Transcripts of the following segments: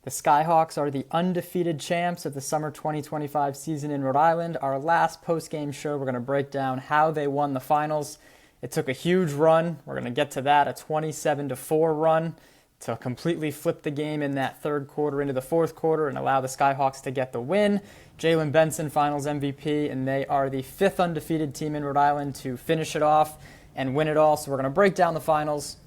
The Skyhawks are the undefeated champs of the summer 2025 season in Rhode Island. Our last post-game show, we're going to break down how they won the finals. It took a huge run. We're going to get to that, a 27-4 run to completely flip the game in that third quarter into the fourth quarter and allow the Skyhawks to get the win. Jalen Benson, finals MVP, and they are the fifth undefeated team in Rhode Island to finish it off and win it all. So we're going to break down the finals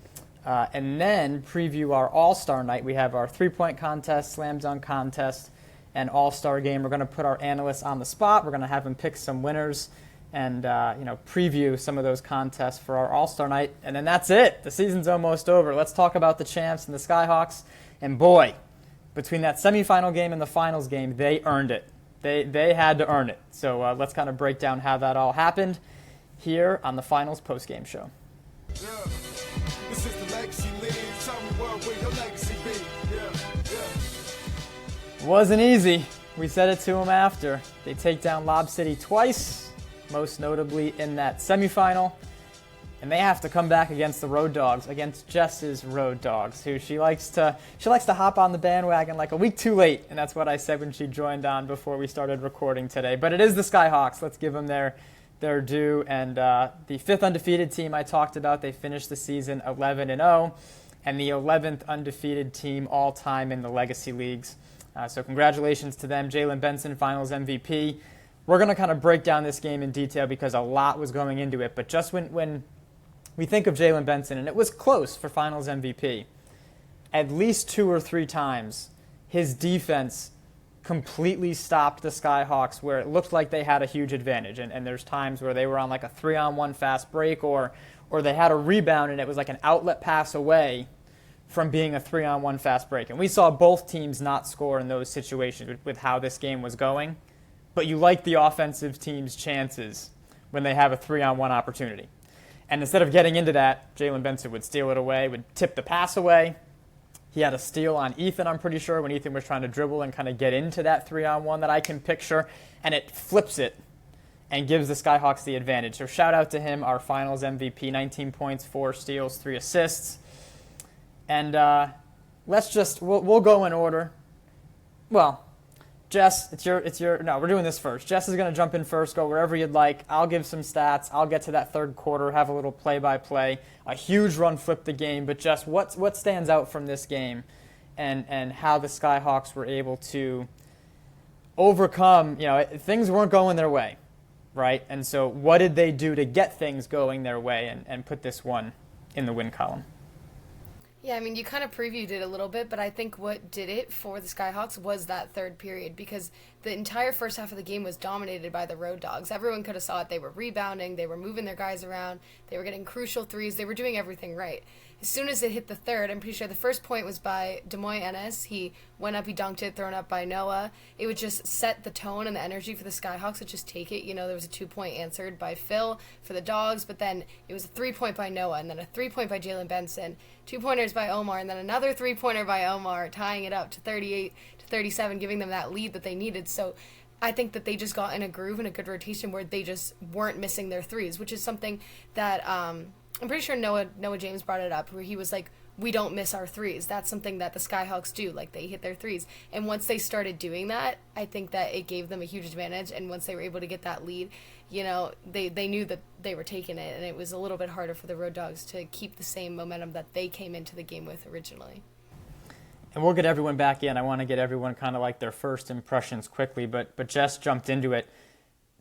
and then preview our All-Star night. We have our three-point contest, slam dunk contest, and All-Star game. We're going to put our analysts on the spot. We're going to have them pick some winners and preview some of those contests for our All-Star night. And then that's it. The season's almost over. Let's talk about the champs and the Skyhawks. And boy, between that semifinal game and the finals game, they earned it. They had to earn it. So let's kind of break down how that all happened here on the finals postgame show. Yeah. This is the legacy league. Tell me where your legacy be. Yeah. Wasn't easy. We said it to them after. They take down Lob City twice, most notably in that semifinal. And they have to come back against the Road Dogs, against Jess's Road Dogs, who she likes to hop on the bandwagon like a week too late. And that's what I said when she joined on before we started recording today. But it is the Skyhawks. Let's give them their due. And the fifth undefeated team I talked about, they finished the season 11-0, and the 11th undefeated team all time in the Legacy Leagues. So congratulations to them. Jalen Benson, finals MVP. We're going to kind of break down this game in detail because a lot was going into it. But just when we think of Jalen Benson, and it was close for finals MVP, at least two or three times his defense completely stopped the Skyhawks where it looked like they had a huge advantage. And there's times where they were on like a 3-on-1 fast break or they had a rebound and it was like an outlet pass away from being a 3-on-1 fast break. And we saw both teams not score in those situations with how this game was going. But you like the offensive team's chances when they have a 3-on-1 opportunity. And instead of getting into that, Jalen Benson would steal it away, would tip the pass away. He had a steal on Ethan, I'm pretty sure, when Ethan was trying to dribble and kind of get into that 3-on-1 that I can picture. And it flips it and gives the Skyhawks the advantage. So shout out to him, our finals MVP, 19 points, 4 steals, 3 assists. And we'll go in order. Well, Jess, we're doing this first. Jess is going to jump in first, go wherever you'd like. I'll give some stats. I'll get to that third quarter, have a little play-by-play. A huge run flipped the game, but Jess, what stands out from this game and how the Skyhawks were able to overcome, things weren't going their way, right? And so what did they do to get things going their way and put this one in the win column? Yeah, I mean, you kind of previewed it a little bit, but I think what did it for the Skyhawks was that third period because the entire first half of the game was dominated by the Road Dogs. Everyone could have saw it. They were rebounding. They were moving their guys around. They were getting crucial threes. They were doing everything right. As soon as it hit the third, I'm pretty sure the first point was by Demoy Ennis. He went up, he dunked it, thrown up by Noah. It would just set the tone and the energy for the Skyhawks to just take it. There was a 2-point answered by Phil for the Dogs, but then it was a 3-point by Noah, and then a 3-point by Jalen Benson, 2-pointers by Omar, and then another 3-pointer by Omar, tying it up to 38-37, giving them that lead that they needed. So I think that they just got in a groove and a good rotation where they just weren't missing their threes, which is something that I'm pretty sure Noah James brought it up, where he was like, we don't miss our threes. That's something that the Skyhawks do. Like, they hit their threes. And once they started doing that, I think that it gave them a huge advantage. And once they were able to get that lead, they knew that they were taking it. And it was a little bit harder for the Road Dogs to keep the same momentum that they came into the game with originally. And we'll get everyone back in. I want to get everyone kind of like their first impressions quickly. But Jess jumped into it.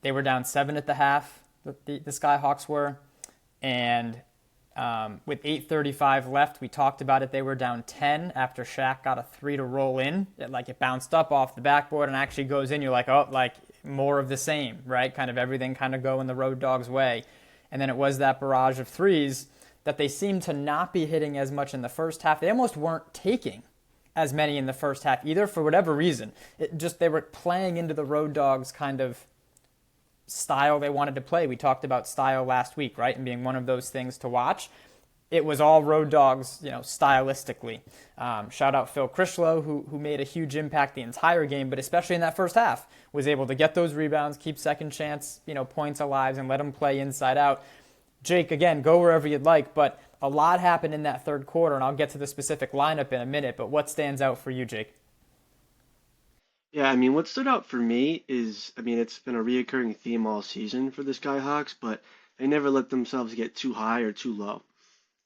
They were down 7 at the half, the Skyhawks were. And with 8:35 left, we talked about it, they were down 10 after Shaq got a 3 to roll in. It bounced up off the backboard and actually goes in. You're like, oh, more of the same, right? Kind of everything kind of going the Road Dogs' way. And then it was that barrage of threes that they seemed to not be hitting as much in the first half. They almost weren't taking as many in the first half either for whatever reason. They were playing into the Road Dogs' kind of style they wanted to play. We talked about style last week, right? And being one of those things to watch. It was all Road Dogs, stylistically. Shout out Phil Critchlow, who made a huge impact the entire game, but especially in that first half, was able to get those rebounds, keep second chance, points alive, and let them play inside out. Jake, again, go wherever you'd like, but a lot happened in that third quarter, and I'll get to the specific lineup in a minute, but what stands out for you, Jake? Yeah, I mean, what stood out for me is, I mean, it's been a reoccurring theme all season for the Skyhawks, but they never let themselves get too high or too low.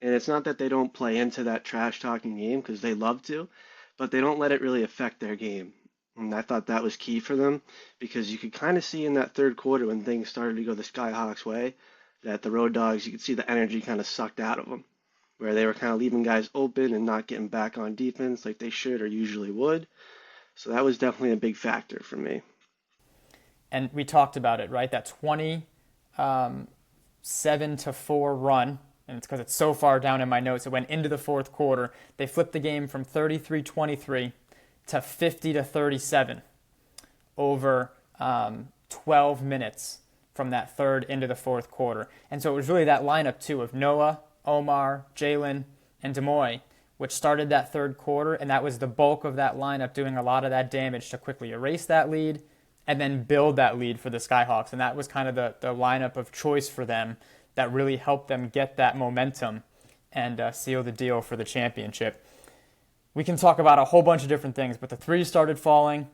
And it's not that they don't play into that trash talking game because they love to, but they don't let it really affect their game. And I thought that was key for them because you could kind of see in that third quarter when things started to go the Skyhawks' way that the Road Dogs, you could see the energy kind of sucked out of them, where they were kind of leaving guys open and not getting back on defense like they should or usually would. So that was definitely a big factor for me. And we talked about it, right? That 27-4 run, and it's because it's so far down in my notes. It went into the fourth quarter. They flipped the game from 33-23 to 50-37 over 12 minutes from that third into the fourth quarter. And so it was really that lineup, too, of Noah, Omar, Jalen, and Demoy, which started that third quarter, and that was the bulk of that lineup doing a lot of that damage to quickly erase that lead and then build that lead for the Skyhawks. And that was kind of the lineup of choice for them that really helped them get that momentum and seal the deal for the championship. We can talk about a whole bunch of different things, but the threes started falling.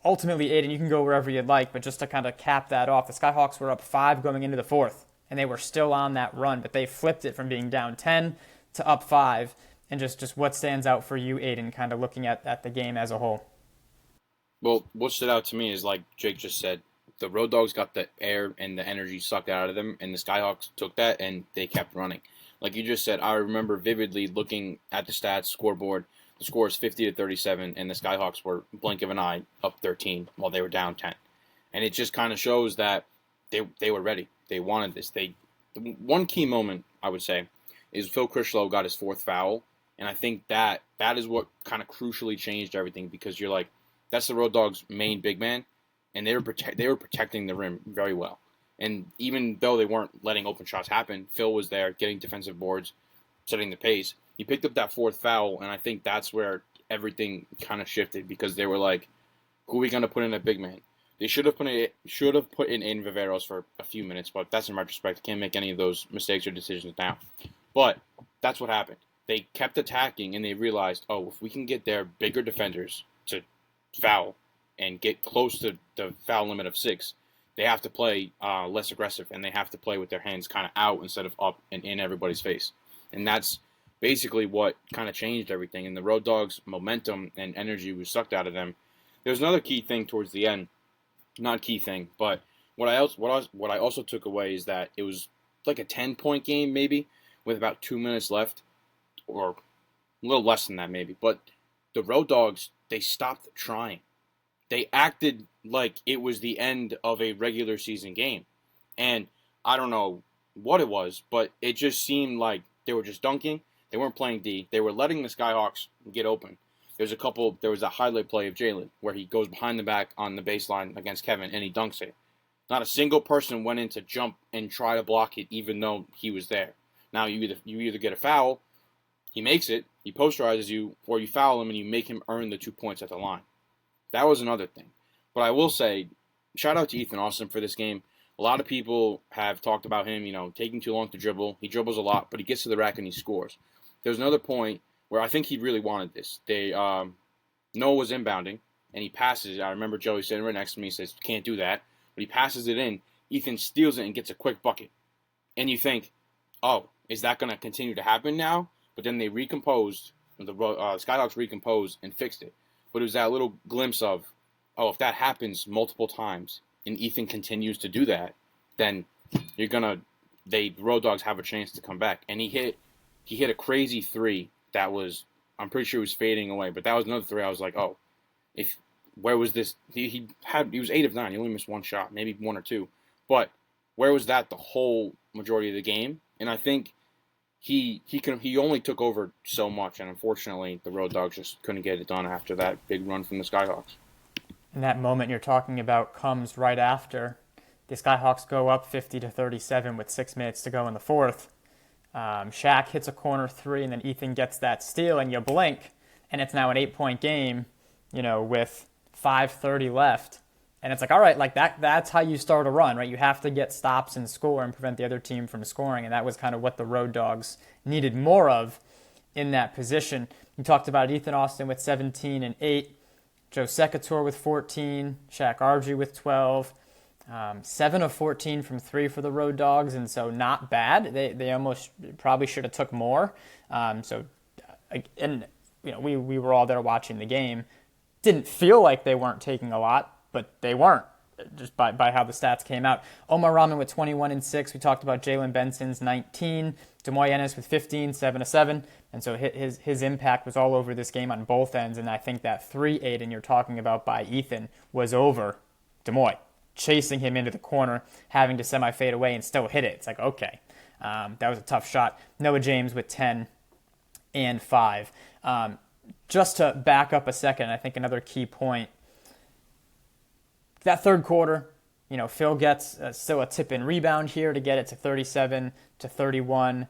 Ultimately, Aidan, you can go wherever you'd like, but just to kind of cap that off, the Skyhawks were up 5 going into the fourth, and they were still on that run, but they flipped it from being down 10 to up 5. And just what stands out for you, Aidan, kind of looking at the game as a whole? Well, what stood out to me is, like Jake just said, the Road Dogs got the air and the energy sucked out of them, and the Skyhawks took that, and they kept running. Like you just said, I remember vividly looking at the stats, scoreboard. The score is 50-37, and the Skyhawks were, blink of an eye, up 13 while they were down 10. And it just kind of shows that they were ready. They wanted this. One key moment, I would say, is Phil Krishlow got his 4th foul, and I think that is what kind of crucially changed everything, because you're like, that's the Road Dogs' main big man, and they were protecting the rim very well. And even though they weren't letting open shots happen, Phil was there getting defensive boards, setting the pace. He picked up that 4th foul, and I think that's where everything kind of shifted, because they were like, who are we going to put in a big man? They should have put in Aiden Viveros for a few minutes, but that's in retrospect. Can't make any of those mistakes or decisions now. But that's what happened. They kept attacking, and they realized, oh, if we can get their bigger defenders to foul and get close to the foul limit of 6, they have to play less aggressive, and they have to play with their hands kind of out instead of up and in everybody's face. And that's basically what kind of changed everything. And the Road Dogs' momentum and energy was sucked out of them. There's another key thing towards the end. Not key thing, but what I also took away is that it was like a 10-point game maybe with about 2 minutes left, or a little less than that maybe. But the Road Dogs, they stopped trying. They acted like it was the end of a regular season game. And I don't know what it was, but it just seemed like they were just dunking. They weren't playing D. They were letting the Skyhawks get open. There was a highlight play of Jalen where he goes behind the back on the baseline against Kevin and he dunks it. Not a single person went in to jump and try to block it, even though he was there. Now you either get a foul, he makes it, he posterizes you, or you foul him and you make him earn the 2 points at the line. That was another thing. But I will say, shout out to Ethan Austin for this game. A lot of people have talked about him, taking too long to dribble. He dribbles a lot, but he gets to the rack and he scores. There's another point where I think he really wanted this. Noah was inbounding, and he passes it. I remember Joey sitting right next to me. He says, can't do that. But he passes it in. Ethan steals it and gets a quick bucket. And you think, oh, is that going to continue to happen now? But then they recomposed. The Skyhawks recomposed and fixed it. But it was that little glimpse of, oh, if that happens multiple times and Ethan continues to do that, then the Road Dogs have a chance to come back. And he hit a crazy 3 that was, I'm pretty sure he was fading away, but that was another 3 I was like, oh, where was this? He was 8 of 9. He only missed 1 shot, maybe 1 or 2. But where was that the whole majority of the game? And I think he only took over so much, and unfortunately the Road Dogs just couldn't get it done after that big run from the Skyhawks. And that moment you're talking about comes right after the Skyhawks go up 50-37 with 6 minutes to go in the fourth. Shaq hits a corner 3, and then Ethan gets that steal, and you blink, and it's now an 8-point game, with 5:30 left. And it's like, all right, like that's how you start a run, right? You have to get stops and score and prevent the other team from scoring, and that was kind of what the Road Dogs needed more of in that position. We talked about Ethan Austin with 17 and 8, Joe Secator with 14, Shaq Argy with 12, 7 of 14 from 3 for the Road Dogs, and so not bad. They almost probably should have took more. We were all there watching the game. Didn't feel like they weren't taking a lot, but they weren't, just by how the stats came out. Omar Rahman with 21 and 6. We talked about Jalen Benson's 19. Demoy Ennis with 15, 7 of 7. And so his impact was all over this game on both ends. And I think that 3-8 and you're talking about by Ethan was over Demoy, chasing him into the corner, having to semi-fade away and still hit it. It's like, okay, that was a tough shot. Noah James with 10 and 5. Just to back up a second, I think another key point, that third quarter, Phil gets still a tip-in rebound here to get it to 37-31.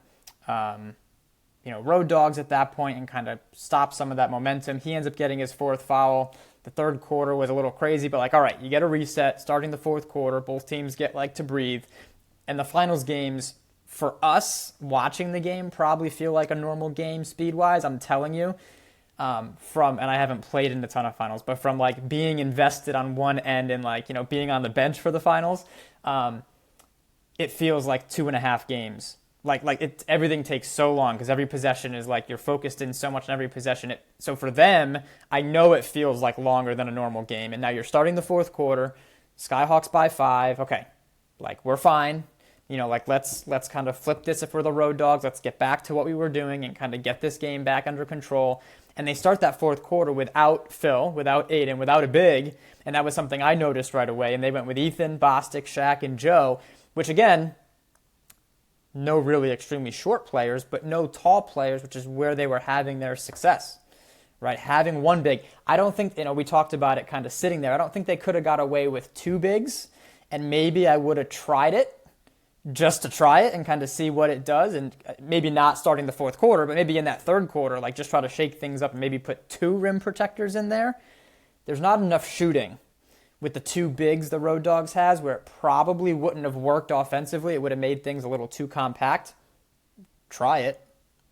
Road Dogs at that point and kind of stop some of that momentum. He ends up getting his 4th foul. The third quarter was a little crazy, but all right, you get a reset starting the 4th quarter. Both teams get to breathe. And the finals games, for us watching the game, probably feel like a normal game speed-wise. I'm telling you. And I haven't played in a ton of finals, but from being invested on one end and being on the bench for the finals, it feels like 2.5 games. Everything takes so long because every possession is you're focused in so much on every possession. So for them, I know it feels longer than a normal game. And now you're starting the 4th quarter, Skyhawks by 5. Okay, we're fine. Let's kind of flip this if we're the Road Dogs. Let's get back to what we were doing and kind of get this game back under control. And they start that 4th quarter without Phil, without Aidan, without a big. And that was something I noticed right away. And they went with Ethan, Bostic, Shaq, and Joe, which again, no really extremely short players, but no tall players, which is where they were having their success, right? Having one big. I don't think, we talked about it kind of sitting there. I don't think they could have got away with 2 bigs. And maybe I would have tried it just to try it and kind of see what it does, and maybe not starting the 4th quarter, but maybe in that 3rd quarter, just try to shake things up and maybe put 2 rim protectors in there. There's not enough shooting with the 2 bigs the Road Dogs has where it probably wouldn't have worked offensively. It would have made things a little too compact. Try it,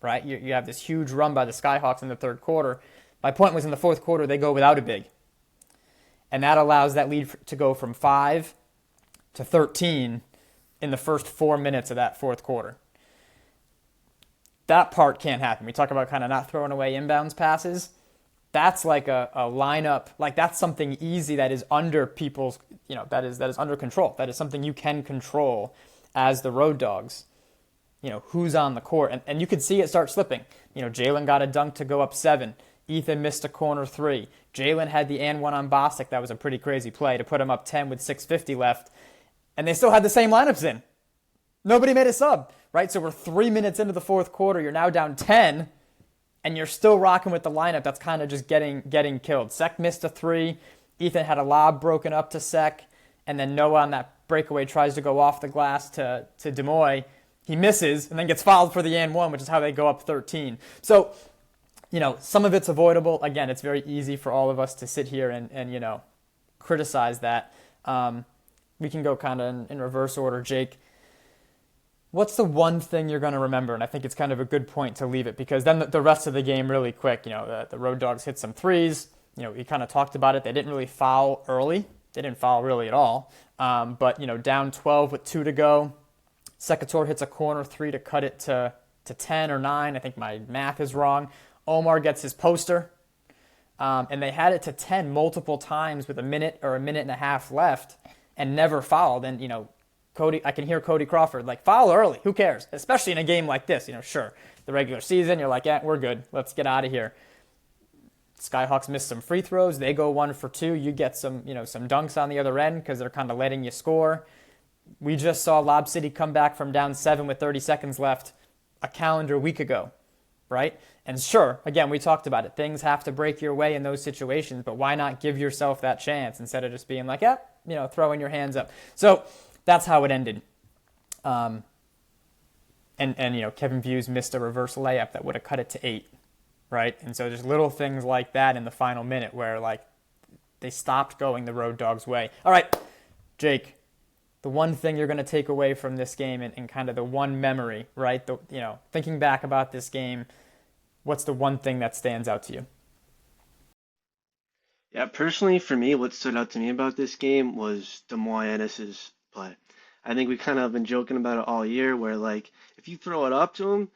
right? You have this huge run by the Skyhawks in the 3rd quarter. My point was in the 4th quarter, they go without a big. And that allows that lead to go from 5 to 13 in the first 4 minutes of that 4th quarter. That part can't happen. We talk about kind of not throwing away inbounds passes. That's a lineup, that's something easy that is under people's, that is under control. That is something you can control as the Road Dogs. Who's on the court. And you could see it start slipping. Jalen got a dunk to go up 7. Ethan missed a corner 3. Jalen had the and one on Bostic. That was a pretty crazy play to put him up 10 with 6:50 left. And they still had the same lineups in. Nobody made a sub, right? So we're 3 minutes into the 4th quarter. You're now down 10, and you're still rocking with the lineup that's kind of just getting killed. Sek missed a 3. Ethan had a lob broken up to Sek, and then Noah on that breakaway tries to go off the glass to Demoy. He misses and then gets fouled for the and one, which is how they go up 13. So, some of it's avoidable. Again, it's very easy for all of us to sit here and criticize that. We can go kind of in reverse order. Jake, what's the one thing you're going to remember? And I think it's kind of a good point to leave it because then the rest of the game really quick, the Road Dogs hit some threes. We kind of talked about it. They didn't really foul early. They didn't foul really at all. But down 12 with 2 to go. Secator hits a corner 3 to cut it to 10 or 9. I think my math is wrong. Omar gets his poster. And they had it to 10 multiple times with a minute or a minute and a half left. And never fouled. And, Cody, I can hear Cody Crawford, foul early. Who cares? Especially in a game like this. Sure, the regular season, you're yeah, we're good. Let's get out of here. Skyhawks missed some free throws. They go 1 for 2. You get some dunks on the other end because they're kind of letting you score. We just saw Lob City come back from down 7 with 30 seconds left a calendar week ago, right? And sure, again, we talked about it. Things have to break your way in those situations, but why not give yourself that chance instead of just being throwing your hands up. So that's how it ended. And Kevin Views missed a reverse layup that would have cut it to 8, right? And so there's little things like that in the final minute where they stopped going the Road Dogs' way. All right, Jake, the one thing you're going to take away from this game and kind of the one memory, right? Thinking back about this game, what's the one thing that stands out to you? Yeah, personally, for me, what stood out to me about this game was Ennis's play. I think we kind of been joking about it all year, where like if you throw it up to him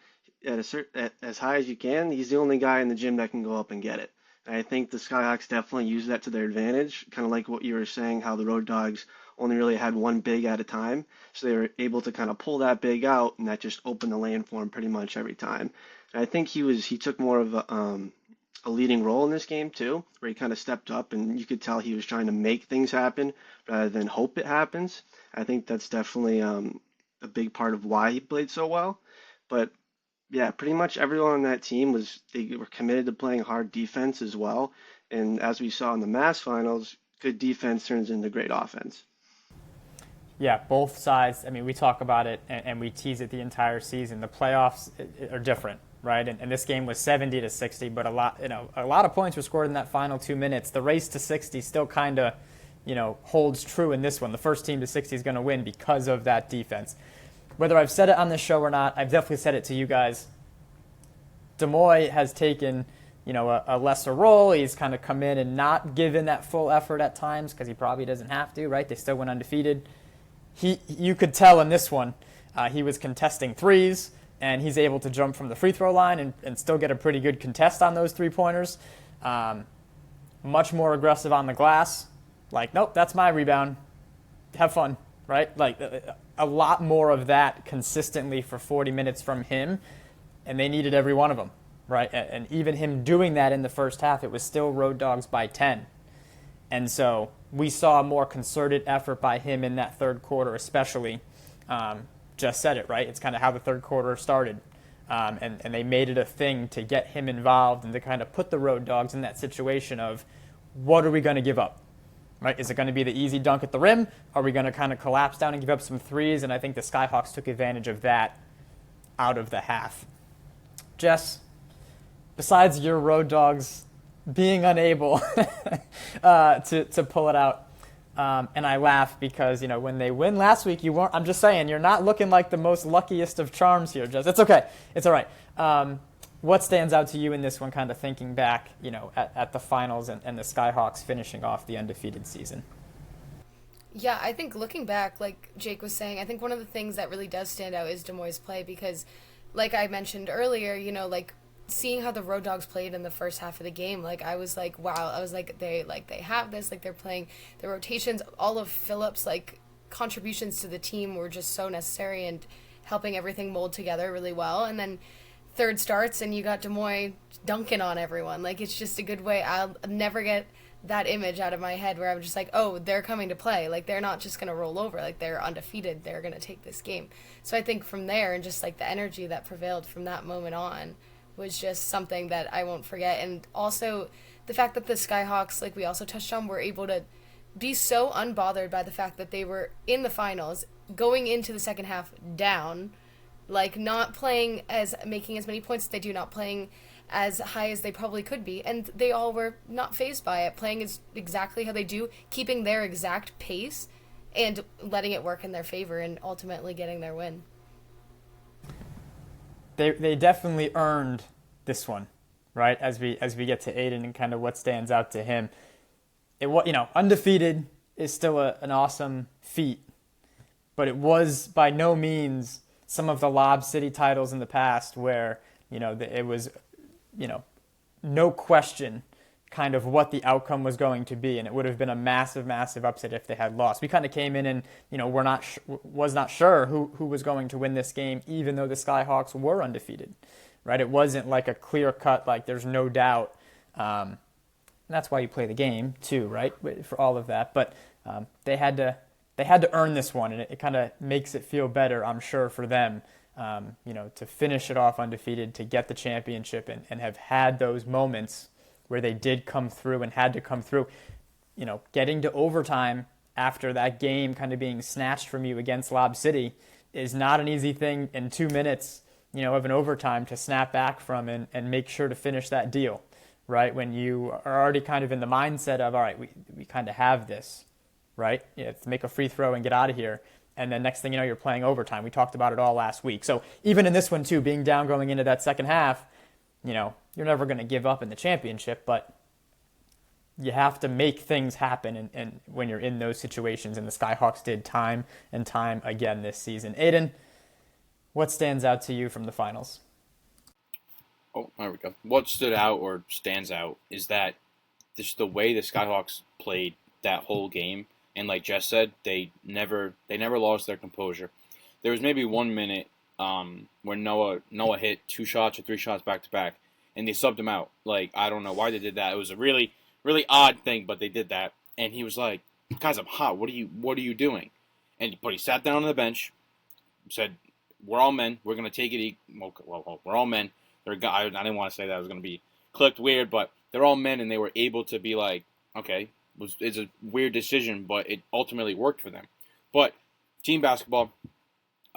as high as you can, he's the only guy in the gym that can go up and get it. And I think the Skyhawks definitely use that to their advantage, kind of like what you were saying, how the Road Dogs only really had one big at a time, so they were able to kind of pull that big out, and that just opened the lane for him pretty much every time. And I think he took more of a leading role in this game too, where he kind of stepped up and you could tell he was trying to make things happen rather than hope it happens. I think that's definitely a big part of why he played so well. But yeah, pretty much everyone on that team they were committed to playing hard defense as well. And as we saw in the Mass Finals, good defense turns into great offense. Yeah, both sides. I mean, we talk about it and we tease it the entire season. The playoffs are different, right? And this game was 70-60, but a lot of points were scored in that final 2 minutes. The race to 60 still kind of, holds true in this one. The first team to 60 is going to win because of that defense. Whether I've said it on this show or not, I've definitely said it to you guys. Des Moines has taken, a lesser role. He's kind of come in and not given that full effort at times because he probably doesn't have to, right? They still went undefeated. You could tell in this one, he was contesting threes, and he's able to jump from the free throw line and still get a pretty good contest on those three-pointers. Much more aggressive on the glass. Like, nope, that's my rebound. Have fun, right? Like, a lot more of that consistently for 40 minutes from him, and they needed every one of them, right? And even him doing that in the first half, it was still Road Dogs by 10. And so we saw a more concerted effort by him in that third quarter, especially. Just said it, right? It's kind of how the third quarter started. And they made it a thing to get him involved and to kind of put the Road Dogs in that situation of, what are we going to give up? Right? Is it going to be the easy dunk at the rim? Are we going to kind of collapse down and give up some threes? And I think the Skyhawks took advantage of that out of the half. Jess, besides your Road Dogs being unable to pull it out, and I laugh because, when they win last week, I'm just saying, you're not looking like the most luckiest of charms here, Jess. It's okay. It's all right. What stands out to you in this one, kind of thinking back, at the finals and the Skyhawks finishing off the undefeated season? Yeah, I think looking back, like Jake was saying, I think one of the things that really does stand out is Des Moines' play because, like I mentioned earlier, seeing how the Road Dogs played in the first half of the game, like I was like, wow, I was like, they have this, like they're playing the rotations, all of Phillips' like contributions to the team were just so necessary and helping everything mold together really well. And then third starts and you got Des Moines dunking on everyone. Like it's just a good way. I'll never get that image out of my head where I'm just like, oh, they're coming to play. Like they're not just going to roll over. Like they're undefeated. They're going to take this game. So I think from there and just like the energy that prevailed from that moment on was just something that I won't forget. And also the fact that the Skyhawks, like we also touched on, were able to be so unbothered by the fact that they were in the finals, going into the second half down, like not making as many points as they do, not playing as high as they probably could be. And they all were not fazed by it, playing exactly how they do, keeping their exact pace and letting it work in their favor and ultimately getting their win. They definitely earned this one, right? As we get to Aidan and kind of what stands out to him, undefeated is still an awesome feat, but it was by no means some of the Lob City titles in the past where it was no question kind of what the outcome was going to be, and it would have been a massive, massive upset if they had lost. We kind of came in and was not sure who was going to win this game, even though the Skyhawks were undefeated, right? It wasn't like a clear cut, like there's no doubt. And that's why you play the game too, right? For all of that, but they had to earn this one, and it kind of makes it feel better, I'm sure, for them. To finish it off undefeated, to get the championship, and have had those moments where they did come through and had to come through. Getting to overtime after that game kind of being snatched from you against Lob City is not an easy thing in 2 minutes, of an overtime to snap back from and make sure to finish that deal, right? When you are already kind of in the mindset of, all right, we kind of have this, right? To make a free throw and get out of here. And then next thing you know, you're playing overtime. We talked about it all last week. So even in this one too, being down going into that second half, you're never going to give up in the championship, but you have to make things happen and when you're in those situations, and the Skyhawks did time and time again this season. Aidan, what stands out to you from the finals? Oh, there we go. What stood out or stands out is that just the way the Skyhawks played that whole game, and like Jess said, they never lost their composure. There was maybe 1 minute where Noah hit 2 shots or 3 shots back to back, and they subbed him out. Like, I don't know why they did that. It was a really, really odd thing, but they did that. And he was like, "Guys, I'm hot. What are you doing?" But he sat down on the bench, said, "We're all men. We're gonna take it. Well, we're all men." I didn't want to say that. It was gonna be clipped weird, but they're all men, and they were able to be like, okay, it's a weird decision, but it ultimately worked for them. But team basketball,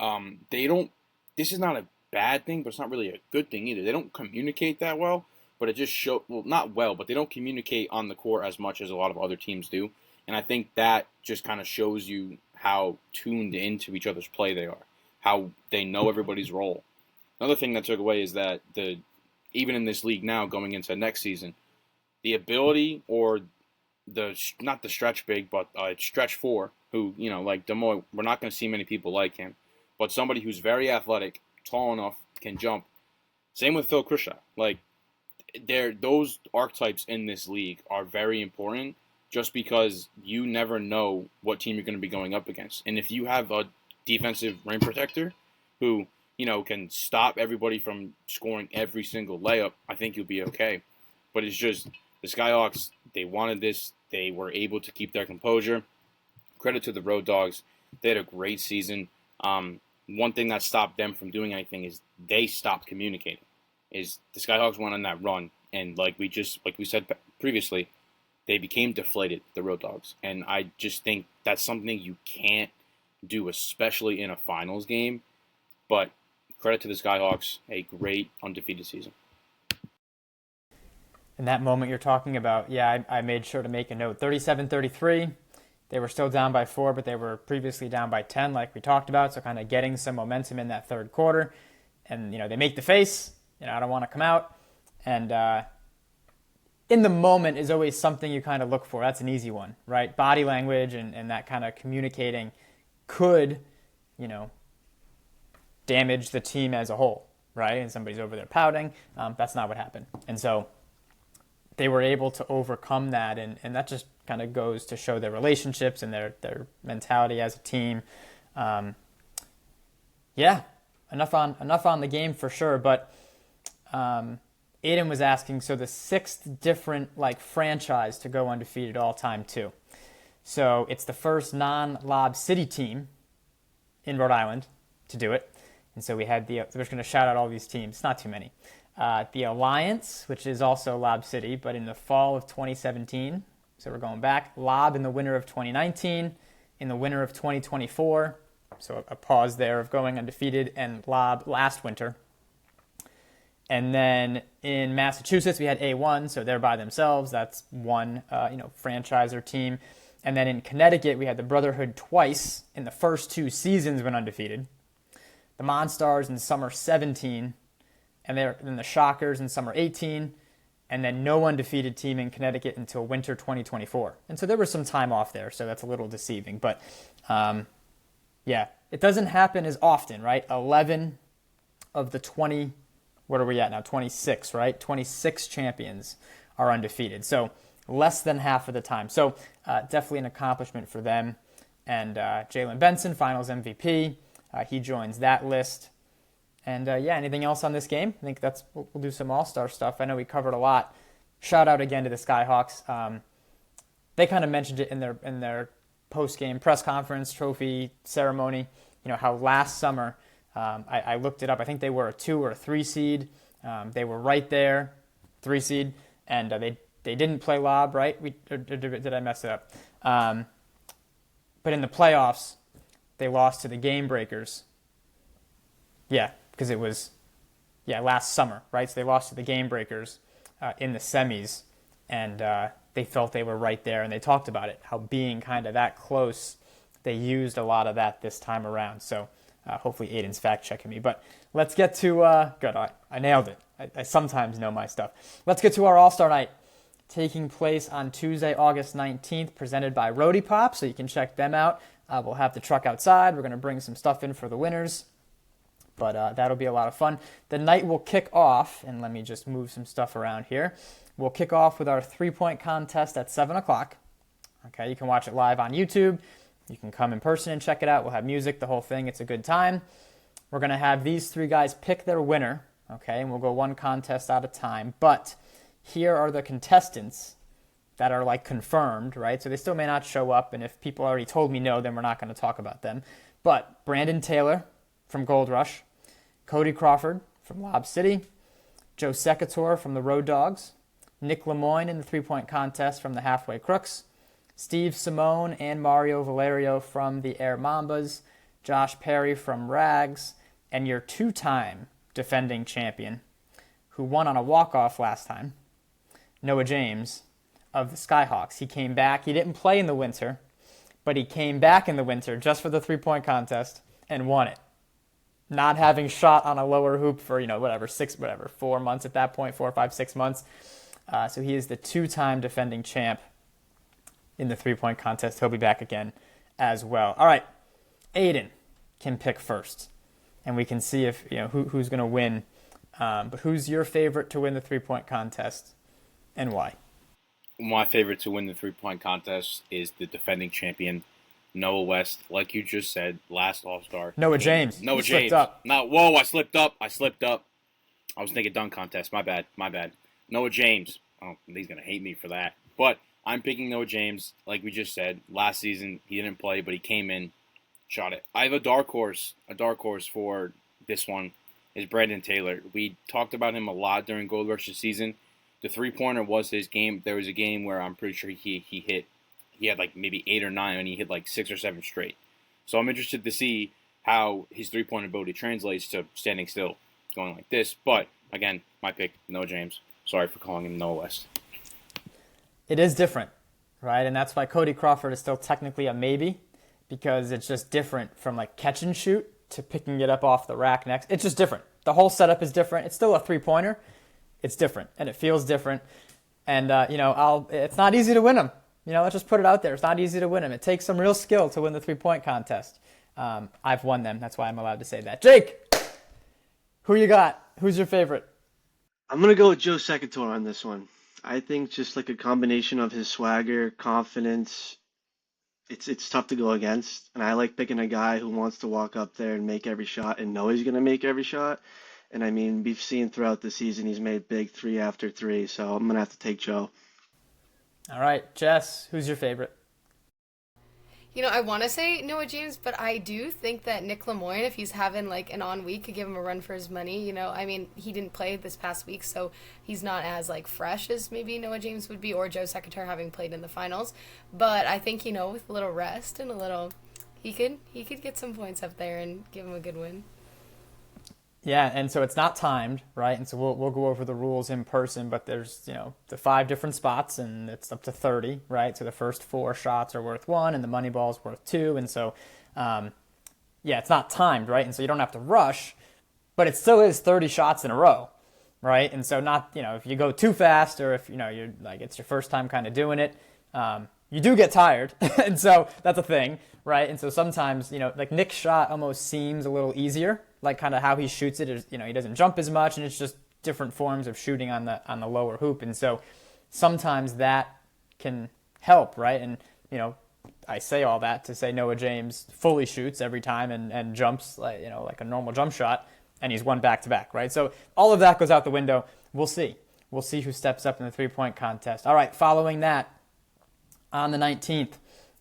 this is not a bad thing, but it's not really a good thing either. They don't communicate that well, but it just not well, but they don't communicate on the court as much as a lot of other teams do. And I think that just kind of shows you how tuned into each other's play they are, how they know everybody's role. Another thing that took away is that even in this league now, going into next season, the ability or not the stretch big, but stretch 4, who, like Demoy, we're not going to see many people like him, but somebody who's very athletic, tall enough, can jump. Same with Phil Krisha. Like, those archetypes in this league are very important just because you never know what team you're going to be going up against. And if you have a defensive rim protector who, can stop everybody from scoring every single layup, I think you'll be okay. But it's just the Skyhawks, they wanted this. They were able to keep their composure. Credit to the Road Dogs. They had a great season. One thing that stopped them from doing anything is they stopped communicating. Is the Skyhawks went on that run, and like we said previously, they became deflated, the Road Dogs. And I just think that's something you can't do, especially in a finals game. But credit to the Skyhawks, a great undefeated season. In that moment you're talking about, I made sure to make a note. 37-33, they were still down by 4, but they were previously down by 10, like we talked about, so kind of getting some momentum in that third quarter. And, they make the face, I don't want to come out. And in the moment is always something you kind of look for. That's an easy one, right? Body language and that kind of communicating could, damage the team as a whole, right? And somebody's over there pouting. That's not what happened. And so they were able to overcome that, and that just kind of goes to show their relationships and their mentality as a team. Enough on the game for sure. But Aidan was asking, so the 6th different franchise to go undefeated all time too. So it's the first non-Lob City team in Rhode Island to do it. And so we had we're just going to shout out all these teams. Not too many. The Alliance, which is also Lob City, but in the fall of 2017. So we're going back. Lob in the winter of 2019. In the winter of 2024. So a pause there of going undefeated. And Lob last winter. And then in Massachusetts, we had A1, so they're by themselves. That's one, franchise or team. And then in Connecticut, we had the Brotherhood twice in the first 2 seasons when undefeated. The Monstars in summer 17, and then the Shockers in summer 18, and then no undefeated team in Connecticut until winter 2024. And so there was some time off there, so that's a little deceiving. But, it doesn't happen as often, right? 11 of the 20, what are we at now? 26, right? 26 champions are undefeated. So less than half of the time. So definitely an accomplishment for them. And Jalen Benson, finals MVP. He joins that list. And anything else on this game? I think we'll do some all-star stuff. I know we covered a lot. Shout out again to the Skyhawks. They kind of mentioned it in their post-game press conference, trophy ceremony. How last summer, I looked it up. I think they were a 2 or a 3 seed. They were right there, 3 seed, and they didn't play Lob, right? Did I mess it up? But in the playoffs, they lost to the Game Breakers. Yeah, because it was, last summer, right? So they lost to the Game Breakers in the semis, and they felt they were right there, and they talked about it, how being kind of that close, they used a lot of that this time around. So Hopefully Aiden's fact-checking me. But let's get to... good, I nailed it. I sometimes know my stuff. Let's get to our All-Star Night, taking place on Tuesday, August 19th, presented by Roadie Pop, so you can check them out. We'll have the truck outside. We're going to bring some stuff in for the winners. But that'll be a lot of fun. The night will kick off, and let me just move some stuff around here. We'll kick off with our three-point contest at 7 o'clock. Okay, you can watch it live on YouTube. You can come in person and check it out. We'll have music, the whole thing. It's a good time. We're going to have these three guys pick their winner, okay, and we'll go one contest at a time. But here are the contestants that are, like, confirmed, right? So they still may not show up, and if people already told me no, then we're not going to talk about them. But Brandon Taylor from Gold Rush, Cody Crawford from Lob City, Joe Secator from the Road Dogs, Nick Lemoyne in the three-point contest from the Halfway Crooks, Steve Simone and Mario Valerio from the Air Mambas, Josh Perry from Rags, and your two-time defending champion, who won on a walk-off last time, Noah James of the Skyhawks. He came back. He didn't play in the winter, but he came back in the winter just for the three-point contest and won it. Not having shot on a lower hoop for, 4 months at that point, 4, 5, 6 months. So he is the two-time defending champ in the three-point contest. He'll be back again as well. All right, Aiden can pick first, and we can see if who's going to win. But who's your favorite to win the three-point contest, and why? My favorite to win the three-point contest is the defending champion, Noah West. Like you just said, last All-Star. Noah James. Noah Slipped James. up. I slipped up. I was thinking dunk contest. My bad. Noah James. Oh, he's going to hate me for that. But I'm picking Noah James. Like we just said, last season he didn't play, but he came in, shot it. I have a dark horse for this one is Brandon Taylor. We talked about him a lot during Gold Rush's season. The three-pointer was his game. There was a game where I'm pretty sure he had like maybe 8 or 9, and he hit like 6 or 7 straight. So I'm interested to see how his three-point ability translates to standing still, going like this. But again, my pick, Noah James. Sorry for calling him Noah West. It is different, right? And that's why Cody Crawford is still technically a maybe, because it's just different from like catch and shoot to picking it up off the rack next. It's just different. The whole setup is different. It's still a three-pointer. It's different, and it feels different. And, it's not easy to win them. Let's just put it out there. It's not easy to win them. It takes some real skill to win the three-point contest. I've won them. That's why I'm allowed to say that. Jake, who you got? Who's your favorite? I'm going to go with Joe Secator on this one. I think just like a combination of his swagger, confidence, it's tough to go against. And I like picking a guy who wants to walk up there and make every shot and know he's going to make every shot. And I mean, we've seen throughout the season he's made big 3 after 3. So I'm going to have to take Joe. All right, Jess, who's your favorite? I want to say Noah James, but I do think that Nick Lemoyne, if he's having like an on week, could give him a run for his money. He didn't play this past week, so he's not as like fresh as maybe Noah James would be, or Joe Secator having played in the finals. But I think with a little rest and he could get some points up there and give him a good win. Yeah, and so it's not timed, right? And so we'll go over the rules in person, but there's, the 5 different spots, and it's up to 30, right? So the first 4 shots are worth 1, and the money ball is worth 2. And so, it's not timed, right? And so you don't have to rush, but it still is 30 shots in a row, right? And so not, if you go too fast, or if, you're like, it's your first time kind of doing it, you do get tired. And so that's a thing, right? And so sometimes, like Nick's shot almost seems a little easier, like kind of how he shoots it is, he doesn't jump as much, and it's just different forms of shooting on the lower hoop. And so sometimes that can help, right? And, I say all that to say Noah James fully shoots every time and jumps like a normal jump shot, and he's won back-to-back, right? So all of that goes out the window. We'll see who steps up in the three-point contest. All right, following that, on the 19th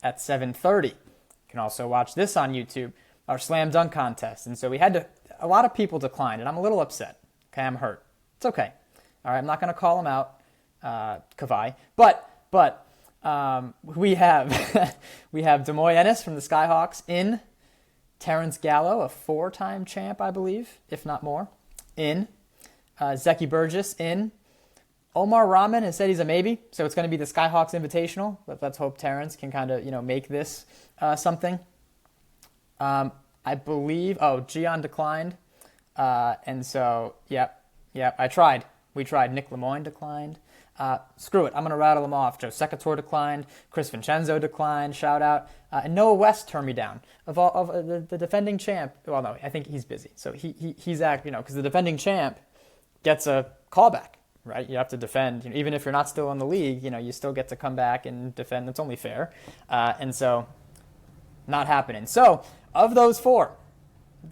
at 7:30, you can also watch this on YouTube, our slam dunk contest. And so a lot of people declined, and I'm a little upset. Okay, I'm hurt. It's okay. All right, I'm not going to call them out, Kavai. But we have we have Demoy Ennis from the Skyhawks in, Terrence Gallo, a 4-time champ, I believe, if not more, in, Zeki Burgess in. Omar Rahman has said he's a maybe, so it's going to be the Skyhawks Invitational. But let's hope Terrence can kind of make this something. I I believe. Oh, Gian declined, and so yep. I tried. We tried. Nick Lemoyne declined. Screw it. I'm gonna rattle them off. Joe Secator declined. Chris Vincenzo declined. Shout out. And Noah West turned me down. The defending champ. Well, no, I think he's busy. So he's because the defending champ gets a callback. Right, you have to defend. Even if you're not still in the league, you still get to come back and defend. That's only fair. And so, not happening. So, of those four,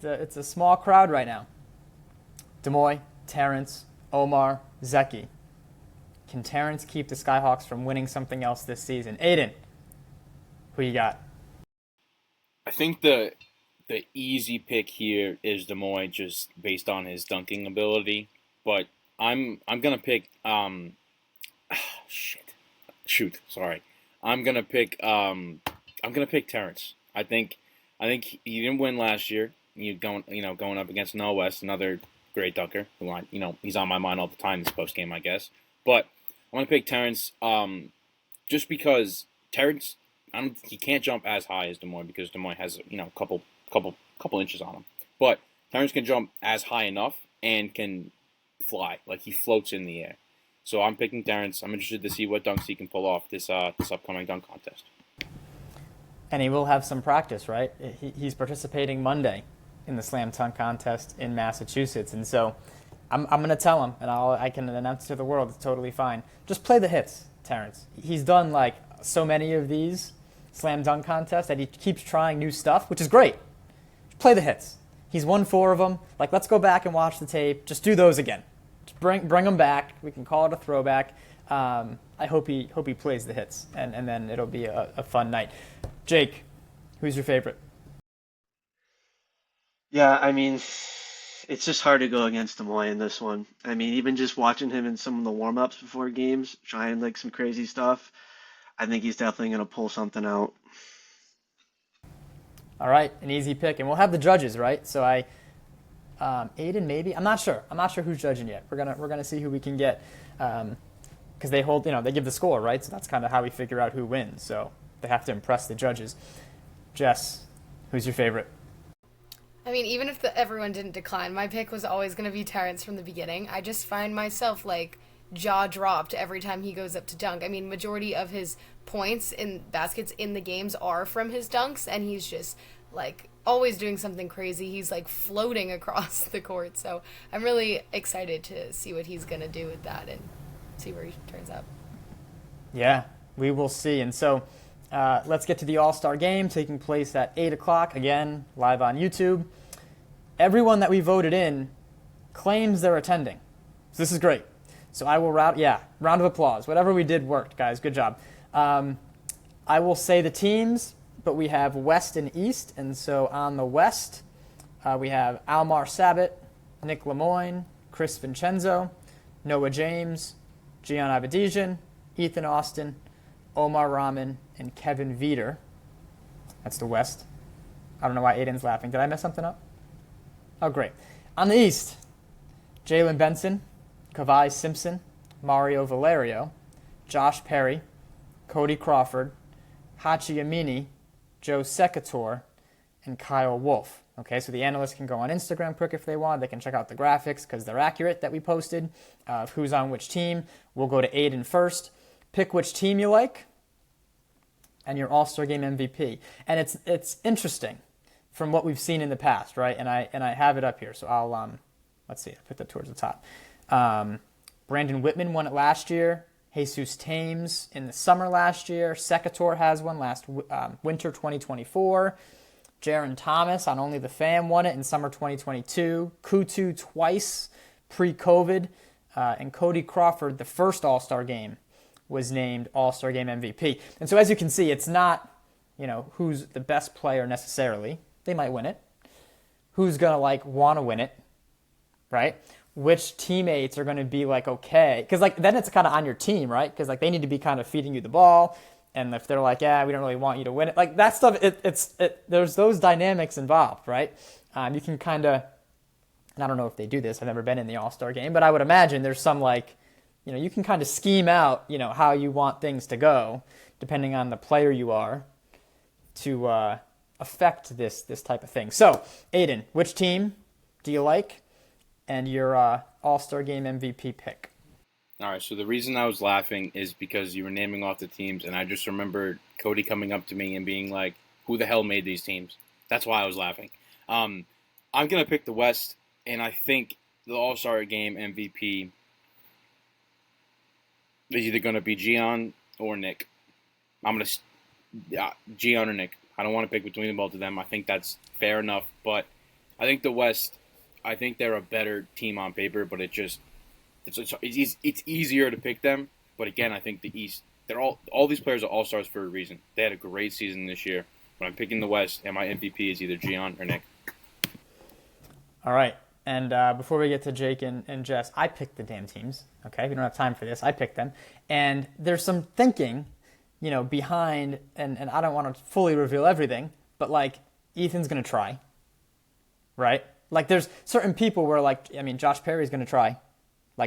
it's a small crowd right now. Demoy, Terrence, Omar, Zeki. Can Terrence keep the Skyhawks from winning something else this season? Aidan, who you got? I think the easy pick here is Demoy, just based on his dunking ability. But I'm gonna pick Sorry. I'm gonna pick Terrence. I think he didn't win last year. Going up against Noah West, another great dunker. He's on my mind all the time this post game, I guess. But I want to pick Terrence, just because Terrence, he can't jump as high as Demoy because Demoy has a couple inches on him. But Terrence can jump as high enough and can fly, like he floats in the air. So I'm picking Terrence. I'm interested to see what dunks he can pull off this upcoming dunk contest. And he will have some practice, right? He's participating Monday in the slam dunk contest in Massachusetts, and so I'm going to tell him, and I can announce to the world it's totally fine. Just play the hits, Terrence. He's done like so many of these slam dunk contests that he keeps trying new stuff, which is great. Just play the hits. He's won 4 of them. Like, let's go back and watch the tape. Just do those again. Just bring them back. We can call it a throwback. I hope he plays the hits, and then it'll be a fun night. Jake, who's your favorite? Yeah, I mean, it's just hard to go against Demoy in this one. I mean, even just watching him in some of the warm-ups before games, trying like some crazy stuff, I think he's definitely going to pull something out. All right, an easy pick, and we'll have the judges, right? So Aidan maybe. I'm not sure who's judging yet. We're gonna see who we can get, because they hold, they give the score, right? So that's kind of how we figure out who wins. So they have to impress the judges. Jess, who's your favorite? I mean, even if everyone didn't decline, my pick was always going to be Terrence from the beginning. I just find myself, like, jaw dropped every time he goes up to dunk. I mean, majority of his points in baskets in the games are from his dunks, and he's just, like, always doing something crazy. He's, like, floating across the court. So I'm really excited to see what he's going to do with that and see where he turns out. Yeah, we will see. And so let's get to the All-Star Game taking place at 8 o'clock, again, live on YouTube. Everyone that we voted in claims they're attending. So this is great. So I will round of applause. Whatever we did worked, guys. Good job. I will say the teams, but we have West and East. And so on the West, we have Almar Sabat, Nick Lemoyne, Chris Vincenzo, Noah James, Gian Abedijan, Ethan Austin, Omar Rahman, and Kevin Veeder. That's the West. I don't know why Aidan's laughing. Did I mess something up? Oh, great. On the East, Jalen Benson, Kavai Simpson, Mario Valerio, Josh Perry, Cody Crawford, Hachi Amini, Joe Secator, and Kyle Wolf. Okay, so the analysts can go on Instagram quick if they want. They can check out the graphics because they're accurate that we posted of who's on which team. We'll go to Aidan first. Pick which team you like and your All-Star Game MVP. And it's interesting from what we've seen in the past, right? And I have it up here, so I'll let's see. I put that towards the top. Brandon Whitman won it last year. Jesus Thames in the summer last year. Secator has one last winter 2024. Jaron Thomas on Only the Fam won it in summer 2022. Kutu twice pre-COVID. And Cody Crawford, the first All-Star Game, was named All-Star Game MVP. And so as you can see, it's not, who's the best player necessarily. They might win it. Who's going to want to win it, right? Which teammates are going to be okay. Because then it's kind of on your team, right? Because they need to be kind of feeding you the ball. And if they're we don't really want you to win it. That stuff, there's those dynamics involved, right? You can kind of, and I don't know if they do this. I've never been in the All-Star Game. But I would imagine there's some you can kind of scheme out, how you want things to go, depending on the player you are, to affect this type of thing. So, Aidan, which team do you like, and your All-Star Game MVP pick? All right, so the reason I was laughing is because you were naming off the teams, and I just remembered Cody coming up to me and being like, who the hell made these teams? That's why I was laughing. I'm going to pick the West, and I think the All-Star Game MVP is either going to be Gian or Nick. I'm going to Gian or Nick. I don't want to pick between the both of them. I think that's fair enough, but I think the West, I think they're a better team on paper, but it's easier to pick them. But again, I think the East, they're all these players are all-stars for a reason. They had a great season this year. But I'm picking the West, and my MVP is either Gian or Nick. All right. And before we get to Jake and Jess, I picked the damn teams. Okay, we don't have time for this. I picked them. And there's some thinking, behind, and I don't want to fully reveal everything, but, Ethan's going to try, right? There's certain people where, Josh Perry's going to try.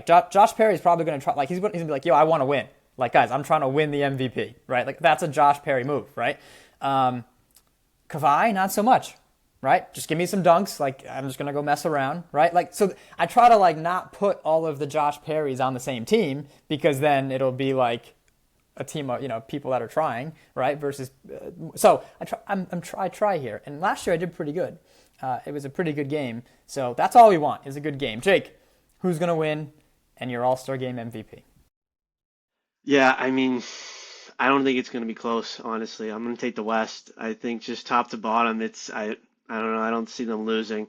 Josh Perry's probably going to try. He's going to be like, yo, I want to win. Guys, I'm trying to win the MVP, right? That's a Josh Perry move, right? Kawhi, not so much, right? Just give me some dunks. I'm just going to go mess around, right? So I try to, not put all of the Josh Perrys on the same team, because then it'll be a team of, people that are trying, right? Versus, so I try here. And last year I did pretty good. It was a pretty good game. So that's all we want, is a good game. Jake, who's going to win and your All-Star Game MVP? Yeah, I don't think it's going to be close, honestly. I'm going to take the West. I think just top to bottom, I don't know. I don't see them losing.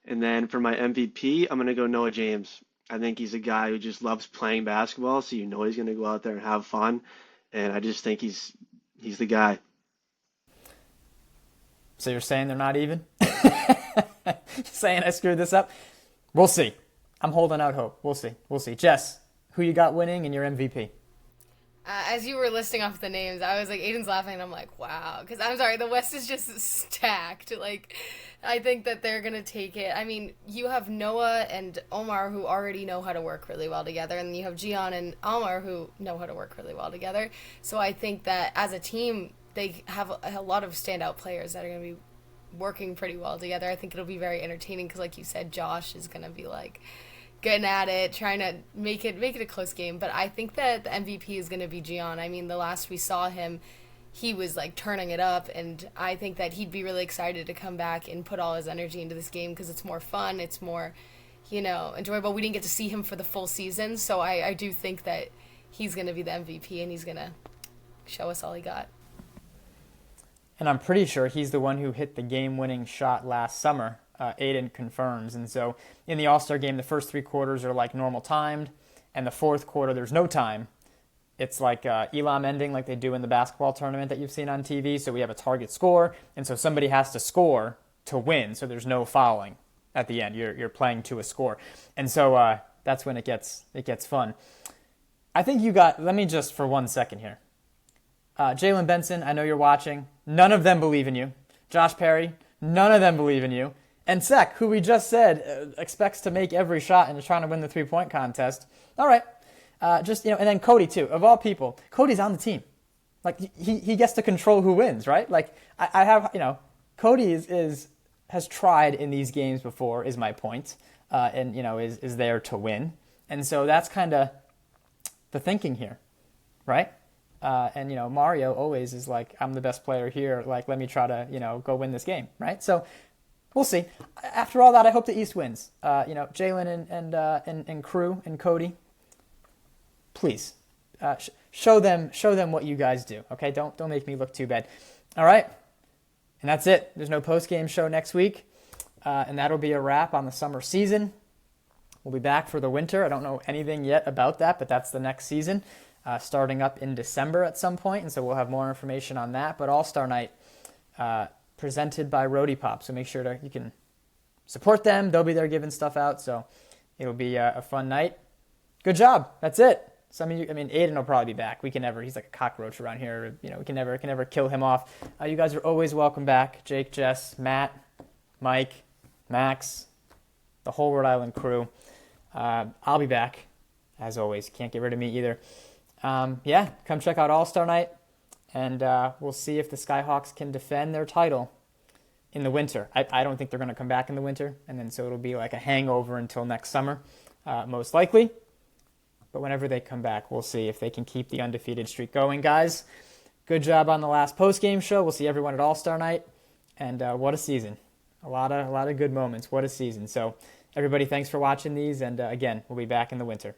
And then for my MVP, I'm going to go Noah James. I think he's a guy who just loves playing basketball, so he's going to go out there and have fun. And I just think he's the guy. So you're saying they're not even? Saying I screwed this up? We'll see. I'm holding out hope. We'll see. Jess, who you got winning and your MVP? As you were listing off the names, I was like, Aiden's laughing, and I'm like, wow. Because I'm sorry, the West is just stacked. I think that they're going to take it. You have Noah and Omar, who already know how to work really well together, and you have Gian and Omar, who know how to work really well together. So I think that as a team, they have a lot of standout players that are going to be working pretty well together. I think it'll be very entertaining because, like you said, Josh is going to be getting at it, trying to make it a close game. But I think that the MVP is going to be Gian. The last we saw him, he was turning it up, and I think that he'd be really excited to come back and put all his energy into this game because it's more fun, it's more, enjoyable. We didn't get to see him for the full season, so I do think that he's going to be the MVP and he's going to show us all he got. And I'm pretty sure he's the one who hit the game-winning shot last summer. Aidan confirms. And so in the All-Star Game, the first 3 quarters are normal timed, and the fourth quarter, there's no time. It's Elam ending like they do in the basketball tournament that you've seen on TV. So we have a target score, and so somebody has to score to win, so there's no fouling at the end. You're playing to a score. And so that's when it gets fun. I think you got, let me just for 1 second here. Jalen Benson, I know you're watching. None of them believe in you. Josh Perry, none of them believe in you. And Sek, who we just said expects to make every shot and is trying to win the 3-point contest. All right. And then Cody, too. Of all people, Cody's on the team. He gets to control who wins, right? I have, Cody has tried in these games before, is my point, and, is there to win. And so that's kind of the thinking here, right? And Mario always is I'm the best player here. Let me try to, go win this game, right? So we'll see. After all that, I hope the East wins. Jalen and crew and Cody, please show them what you guys do. Okay, don't make me look too bad. All right, and that's it. There's no post-game show next week, and that'll be a wrap on the summer season. We'll be back for the winter. I don't know anything yet about that, but that's the next season. Starting up in December at some point, and so we'll have more information on that. But All-Star Night presented by Roadie Pop, so make sure you can support them. They'll be there giving stuff out, so it'll be a fun night. Good job. That's it. Some of you, Aidan will probably be back. He's like a cockroach around here. We can never kill him off. You guys are always welcome back. Jake, Jess, Matt, Mike, Max, the whole Rhode Island crew. I'll be back, as always. Can't get rid of me either. Come check out All-Star Night, and we'll see if the Skyhawks can defend their title in the winter. I don't think they're going to come back in the winter, and then so it'll be like a hangover until next summer, most likely. But whenever they come back, we'll see if they can keep the undefeated streak going. Guys, good job on the last post-game show. We'll see everyone at All-Star Night, and what a season. A lot of good moments. What a season. So everybody, thanks for watching these, and again, we'll be back in the winter.